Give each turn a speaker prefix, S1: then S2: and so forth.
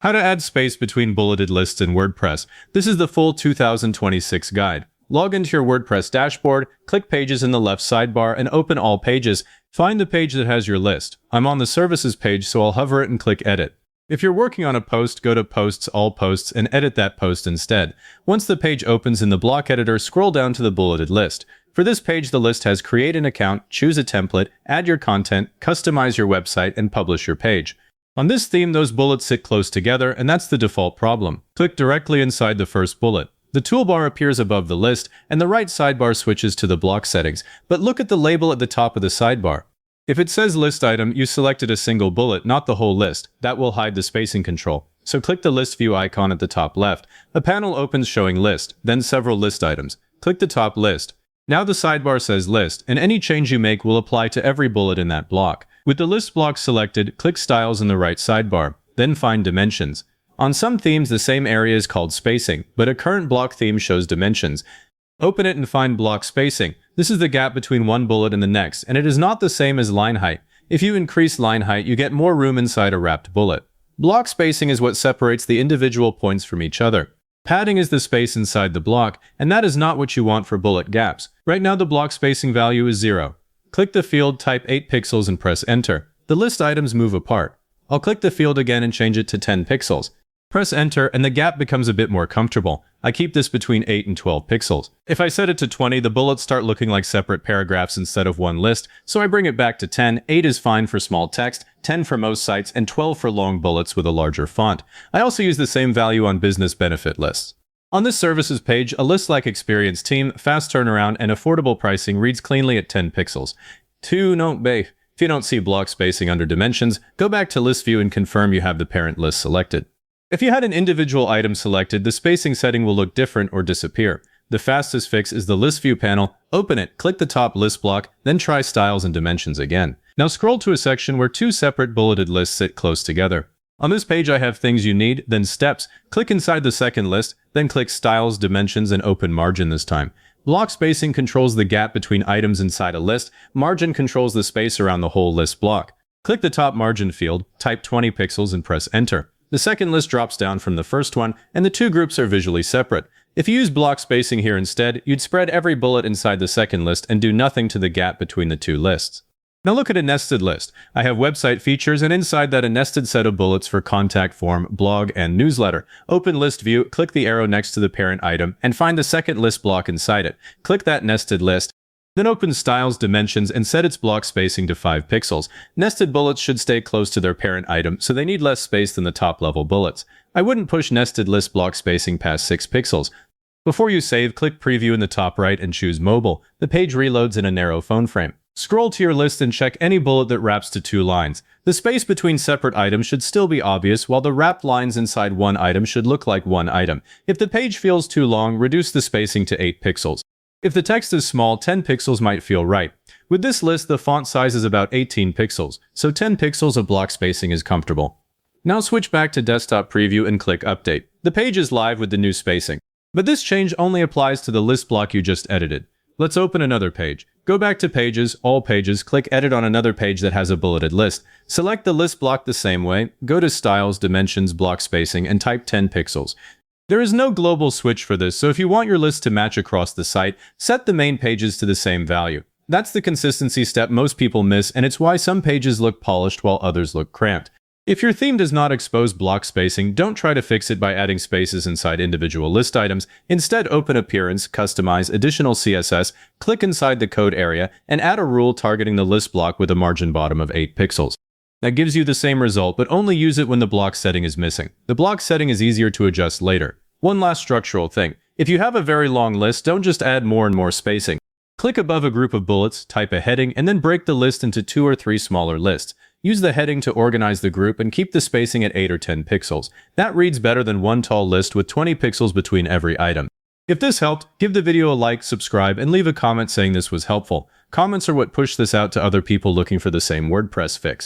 S1: How to add space between bulleted lists in WordPress. This is the full 2026 guide. Log into your WordPress dashboard, click Pages in the left sidebar, and open All Pages. Find the page that has your list. I'm on the Services page, so I'll hover it and click Edit. If you're working on a post, go to Posts, All Posts, and edit that post instead. Once the page opens in the block editor, scroll down to the bulleted list. For this page, the list has Create an account, choose a template, add your content, customize your website, and publish your page. On this theme, those bullets sit close together, and that's the default problem. Click directly inside the first bullet. The toolbar appears above the list, and the right sidebar switches to the block settings, but look at the label at the top of the sidebar. If it says List Item, you selected a single bullet, not the whole list. That will hide the spacing control. So click the List View icon at the top left. A panel opens showing List, then several list items. Click the top list. Now the sidebar says List, and any change you make will apply to every bullet in that block. With the list block selected, click Styles in the right sidebar, then find Dimensions. On some themes, the same area is called Spacing, but a current block theme shows Dimensions. Open it and find Block Spacing. This is the gap between one bullet and the next, and it is not the same as line height. If you increase line height, you get more room inside a wrapped bullet. Block spacing is what separates the individual points from each other. Padding is the space inside the block, and that is not what you want for bullet gaps. Right now, the block spacing value is 0. Click the field, type 8 pixels, and press Enter. The list items move apart. I'll click the field again and change it to 10 pixels. Press Enter, and the gap becomes a bit more comfortable. I keep this between 8 and 12 pixels. If I set it to 20, the bullets start looking like separate paragraphs instead of one list, so I bring it back to 10. 8 is fine for small text, 10 for most sites, and 12 for long bullets with a larger font. I also use the same value on business benefit lists. On this services page, a list like Experienced Team, Fast Turnaround, and Affordable Pricing reads cleanly at 10 pixels. If you don't see block spacing under Dimensions, go back to List View and confirm you have the parent list selected. If you had an individual item selected, the spacing setting will look different or disappear. The fastest fix is the List View panel. Open it, click the top list block, then try Styles and Dimensions again. Now scroll to a section where two separate bulleted lists sit close together. On this page, I have Things You Need, then Steps. Click inside the second list, then click Styles, Dimensions, and open Margin this time. Block spacing controls the gap between items inside a list. Margin controls the space around the whole list block. Click the top margin field, type 20 pixels, and press Enter. The second list drops down from the first one, and the two groups are visually separate. If you use block spacing here instead, you'd spread every bullet inside the second list and do nothing to the gap between the two lists. Now look at a nested list. I have website features, and inside that a nested set of bullets for contact form, blog, and newsletter. Open List View, click the arrow next to the parent item, and find the second list block inside it. Click that nested list. Then open Styles, Dimensions, and set its block spacing to 5 pixels. Nested bullets should stay close to their parent item, so they need less space than the top-level bullets. I wouldn't push nested list block spacing past 6 pixels. Before you save, click Preview in the top right and choose Mobile. The page reloads in a narrow phone frame. Scroll to your list and check any bullet that wraps to 2 lines. The space between separate items should still be obvious, while the wrapped lines inside one item should look like one item. If the page feels too long, reduce the spacing to 8 pixels. If the text is small, 10 pixels might feel right. With this list, the font size is about 18 pixels, so 10 pixels of block spacing is comfortable. Now switch back to Desktop Preview and click Update. The page is live with the new spacing. But this change only applies to the list block you just edited. Let's open another page. Go back to Pages, All Pages, click Edit on another page that has a bulleted list. Select the list block the same way, go to Styles, Dimensions, Block Spacing, and type 10 pixels. There is no global switch for this, so if you want your list to match across the site, set the main pages to the same value. That's the consistency step most people miss, and it's why some pages look polished while others look cramped. If your theme does not expose block spacing, don't try to fix it by adding spaces inside individual list items. Instead, open Appearance, Customize, Additional CSS, click inside the code area, and add a rule targeting the list block with a margin bottom of 8 pixels. That gives you the same result, but only use it when the block setting is missing. The block setting is easier to adjust later. One last structural thing. If you have a very long list, don't just add more and more spacing. Click above a group of bullets, type a heading, and then break the list into 2 or 3 smaller lists. Use the heading to organize the group and keep the spacing at 8 or 10 pixels. That reads better than one tall list with 20 pixels between every item. If this helped, give the video a like, subscribe, and leave a comment saying this was helpful. Comments are what push this out to other people looking for the same WordPress fix.